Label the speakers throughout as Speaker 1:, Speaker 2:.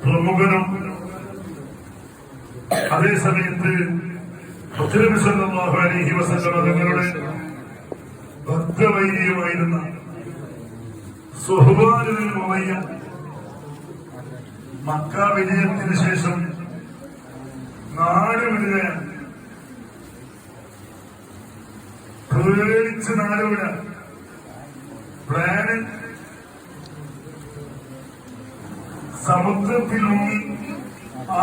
Speaker 1: പ്രമുഖനും അതേസമയത്ത് മുത്തനബി സല്ലല്ലാഹു അലൈഹി വസല്ലം തങ്ങളുടെ ഭക്തവൈര്യമായിരുന്ന സുഹ്ബാൻ ബിൻ ഉമയ്യ മക്ക വിജയത്തിന് ശേഷം നാട് വിടുകയാണ്. പേടിച്ച് നാട് വിടാൻ പ്ലാന് സമുദ്രത്തിൽ മുങ്ങി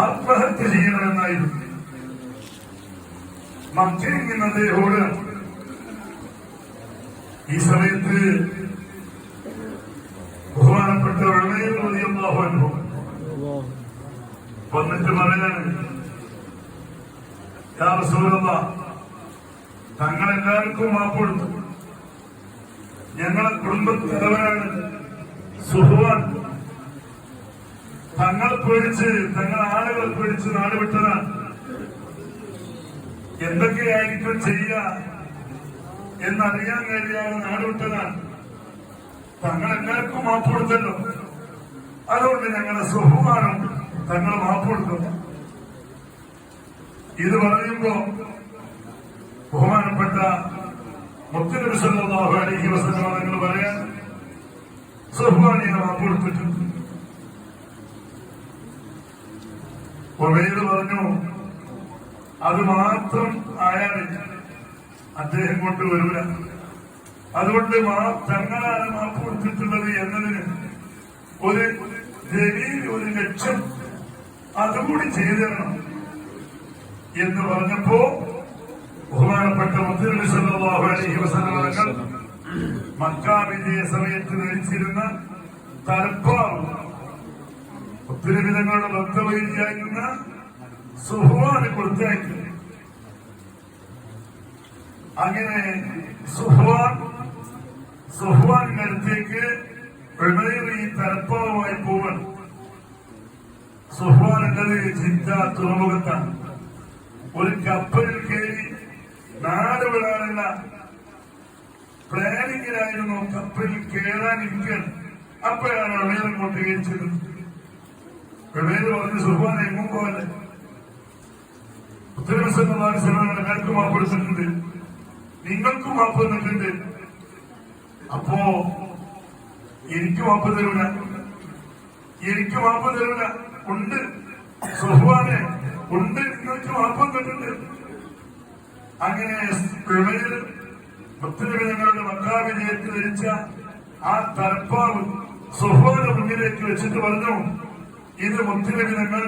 Speaker 1: ആത്മഹത്യ ചെയ്യണമെന്നായിരുന്നു. മക്കയിൽ നിന്ന് അദ്ദേഹത്തോട് ഈ സമയത്ത് ബഹുമാനപ്പെട്ട റളിയല്ലാഹു അൻഹു വന്നിട്ട് പറയാണ്, യാ റസൂലല്ലാഹ്, തങ്ങളെല്ലാവർക്കും മാപ്പ് കൊടുത്തു. ഞങ്ങളെ കുടുംബത്തലവനാണ് സുഹ്ബാൻ. തങ്ങളെ പേടിച്ച്, തങ്ങളെ ആളുകളെ പേടിച്ച് നാട് വിട്ടതാണ്. എന്തൊക്കെയായിരിക്കും ചെയ്യുക എന്നറിയാൻ കഴിയാതെ നാട് വിട്ടതാണ്. തങ്ങളെല്ലാവർക്കും മാപ്പ് കൊടുത്തല്ലോ, അതുകൊണ്ട് ഞങ്ങളെ സുഹ്ബാനും തങ്ങൾ മാപ്പ് കൊടുക്കുന്നു. ഇത് പറയുമ്പോ ബഹുമാനപ്പെട്ട മുത്തനബി സല്ലല്ലാഹു അലൈഹി വസല്ലം തങ്ങൾ പറയാൻ, സുഹ്ബാനിനെ മാപ്പ് കൊടുത്തിട്ടുണ്ട്. ഉമൈർ പറഞ്ഞു, അത് മാത്രം ആയാൽ അദ്ദേഹം കൊണ്ടുവരില്ല. അതുകൊണ്ട് തങ്ങളാണ് മാപ്പ് കൊടുത്തിട്ടുള്ളത് എന്നതിന് ഒരു ഒരു ലക്ഷ്യം അതുകൂടി ചെയ്തു തരണം എന്ന് പറഞ്ഞപ്പോ ബഹുമാനപ്പെട്ട മുത്തനബി സല്ലല്ലാഹു അലൈഹി വസല്ലം തങ്ങൾ മക്ക വിജയ സമയത്ത് ധരിച്ചിരുന്ന തലപ്പാവ് മുത്തനബി തങ്ങളുടെ ഭക്തവൈരിയായിരുന്ന സുഹ്ബാന് കൊടുത്തയച്ചു. അങ്ങനെ സുഹ്ബാനിന്റെ അടുത്തേക്ക് ഉമൈർ ഈ തലപ്പാവുമായി പോവാൻ. സുഹ്ബാൻ എന്നത് ജിദ്ദ തുറമുഖത്താണ്. ഒരു കപ്പലിൽ കയറി നാട് വിടാനുള്ള പ്ലാനിങ്ങിലായിരുന്നു. കപ്പലിൽ കയറാനിരിക്കുകയാണ്. അപ്പോഴാണ് ഉമൈർ കൊണ്ട് കഴിച്ചത്. ഉമൈർ പറഞ്ഞു, സുഹ്ബാൻ എങ്ങും പോകല്ലേ, മുത്തനബി സല്ലല്ലാഹു അലൈഹി വസല്ലം എല്ലാവർക്കും മാപ്പ് കൊടുത്തിട്ടുണ്ട്, നിങ്ങൾക്കും മാപ്പ് തന്നിട്ടുണ്ട്. അപ്പോ എനിക്ക് മാപ്പ് തരൂല, എനിക്ക് മാപ്പ് തരൂല. ഉണ്ട് സുഹ്ബാനെ, ഉണ്ട്, നിങ്ങൾക്ക് മാപ്പ് തന്നിട്ടുണ്ട്. അങ്ങനെ ഉമൈർ മുത്തനബി തങ്ങളുടെ മക്ക വിജയത്തിൽ ധരിച്ച ആ തലപ്പാവ് സുഹ്ബാന്റെ മുന്നിലേക്ക് വെച്ചിട്ട് പറഞ്ഞു, ഇത് മുത്തനബി തങ്ങൾ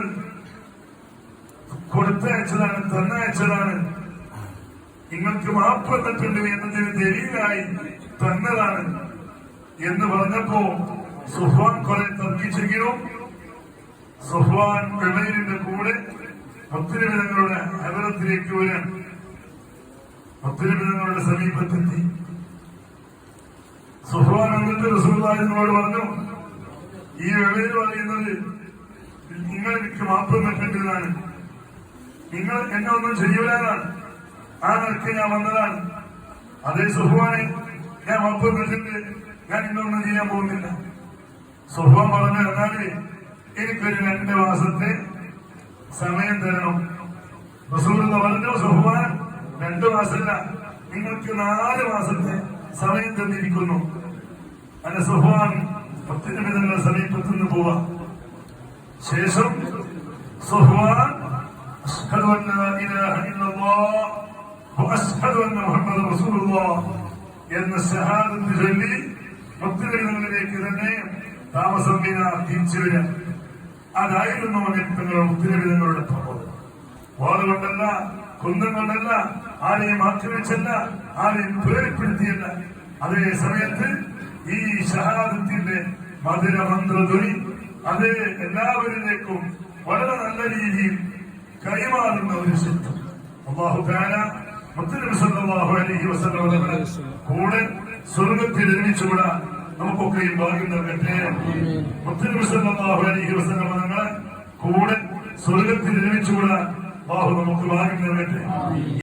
Speaker 1: കൊടുത്തയച്ചതാണ്, തന്നയച്ചതാണ്, നിങ്ങൾക്ക് മാപ്പ് തന്നിട്ടുണ്ട് എന്നതിന് ദലീലായി തന്നതാണ് എന്ന് പറഞ്ഞപ്പോ സുഹ്ബാൻ കുറെ തർക്കിച്ചെങ്കിലും സുഹ്ബാൻ ഉമൈറിന്റെ കൂടെ മുത്തനബി തങ്ങളുടെ ഹദറത്തിലേക്ക് വരാൻ മുത്തനബി തങ്ങളുടെ സമീപത്തെത്തി. സുഹ്ബാൻ എന്നിട്ട് റസൂലുള്ളാഹിയോട് പറഞ്ഞു, ഈ ഉമൈർ പറയുന്നത് നിങ്ങൾ എനിക്ക് മാപ്പ് തന്നിട്ടുണ്ടെന്നാണ്, നിങ്ങൾ എന്നെ ഒന്നും ചെയ്യൂലാനാണ്, ആ നിലയ്ക്ക് ഞാൻ വന്നതാണ്. അതേ സുഹ്ബാനെ, ഞാൻ മാപ്പ് തന്നിട്ടുണ്ട്, ഞാൻ ഇന്നൊന്നും ചെയ്യാൻ പോകുന്നില്ല. സുഹ്ബാൻ പറഞ്ഞു, എന്നാല് എനിക്കൊരു 2 മാസത്തെ സമയം തരണം. റസൂലുള്ളാഹി പറഞ്ഞു, സുഹ്ബാൻ 2 മാസമല്ല, നിങ്ങൾക്ക് 4 മാസത്തെ സമയം തന്നിരിക്കുന്നു. അങ്ങനെ സുഹ്ബാൻ മുത്തനബി തങ്ങളുടെ സമീപത്തു നിന്ന് പോവാ. ശേഷം സുഹ്ബാൻ അശ്ഹദു അൻ ലാ ഇലാഹ ഇല്ലല്ലാഹ് വഅശ്ഹദു അന്ന മുഹമ്മദൻ റസൂലുള്ളാഹ് എന്ന ഷഹാദത്ത് ചൊല്ലി മുത്തനബി തങ്ങളിലേക്ക് തന്നെ താമസം തിരിച്ചു വരാൻ. അതായിരുന്നു തങ്ങളുടെ മുത്തനബി തങ്ങളുടെ പ്രബോധനം. വാളുകൊണ്ടല്ല, കുന്തം കൊണ്ടല്ല, ആരെയും ആക്രമിച്ചല്ല, ആരെയും പ്രേരിപ്പെടുത്തിയല്ല. അതേ സമയത്ത് ഈ ഷഹാദത്തിന്റെ മധുരമന്ത്രധ്വനി അത് എല്ലാവരിലേക്കും വളരെ നല്ല രീതിയിൽ കൈമാറുന്ന ഒരു ശബ്ദം. അല്ലാഹു തആല മുത്തനബി സല്ലല്ലാഹു അലൈഹി വസല്ലം തങ്ങളുടെ കൂടെ സ്വർഗ്ഗത്തിൽ ഒരുമിച്ചുകൂടാൻ നമുക്കൊക്കെയും ഭാഗ്യം നൽകട്ടെ. മുത്തനബി സല്ലല്ലാഹു അലൈഹി വസല്ലം തങ്ങളുടെ കൂടെ സ്വർഗ്ഗത്തിൽ ഒരുമിച്ചുകൂടാൻ അല്ലാഹു നമുക്ക് ഭാഗ്യം നൽകട്ടെ.